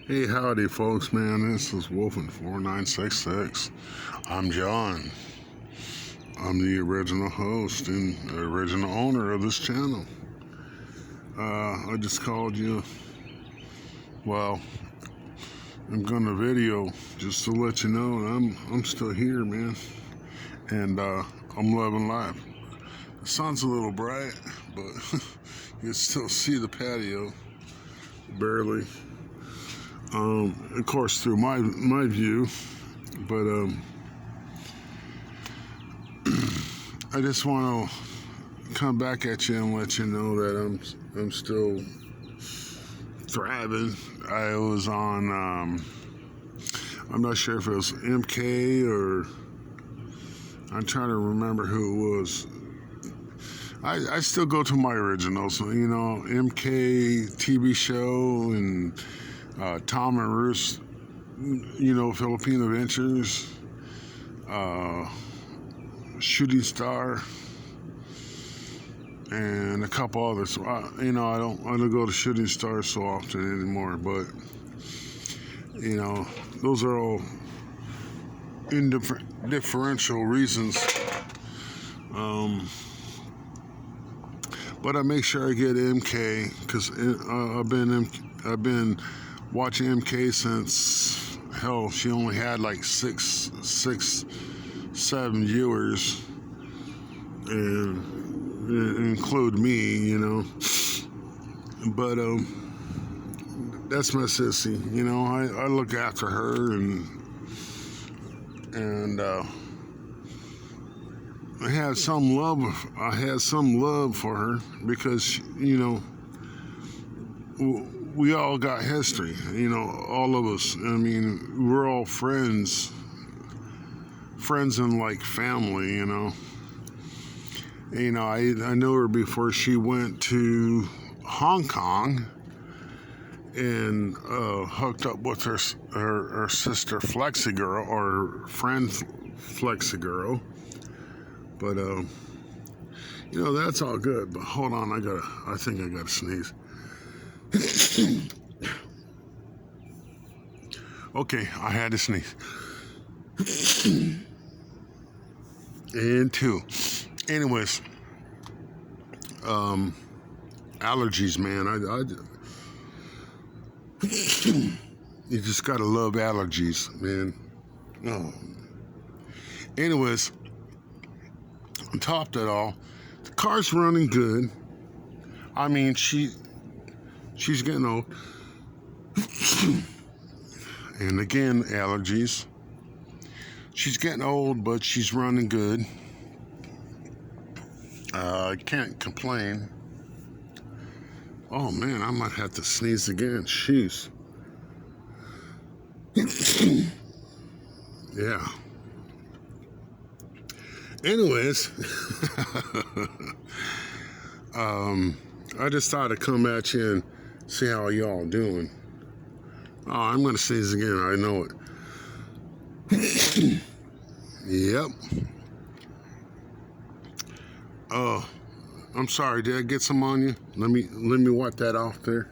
Hey, howdy, folks, man. This is Wolfen4966. I'm John. I'm the original host and the original owner of this channel. I just called you. Well, I'm gonna video just to let you know I'm still here, man, and I'm loving life. The sun's a little bright, but you can still see the patio, barely. Of course, through my view, but I just want to come back at you and let you know that I'm still thriving. I was on I'm not sure if it was MK or I'm trying to remember who it was. I still go to my originals, MK TV show and Tom and Ruth's, Filipino Ventures, Shooting Star, and a couple others. I don't go to Shooting Star so often anymore, but those are all differential reasons. But I make sure I get MK because I've been watching MK since hell. She only had like six, 7 viewers, and include me, But that's my sissy, I look after her and I had some love for her because we all got history, all of us. I mean, we're all friends and like family, I knew her before she went to Hong Kong and hooked up with her sister Flexi Girl, or her friend Flexi Girl. But that's all good. But hold on, I think I gotta sneeze. Okay, I had to sneeze. And 2. Anyways, allergies, man. You just gotta love allergies, man. Oh. Anyways, on top of it all, the car's running good. I mean, she's getting old. And again, allergies. She's getting old, but she's running good. I can't complain. Oh man, I might have to sneeze again. Jeez. Yeah. Anyways, I just thought I'd come at you and see how y'all doing. Oh, I'm gonna sneeze again. I know it. Yep. Oh, I'm sorry. Did I get some on you? Let me wipe that off there.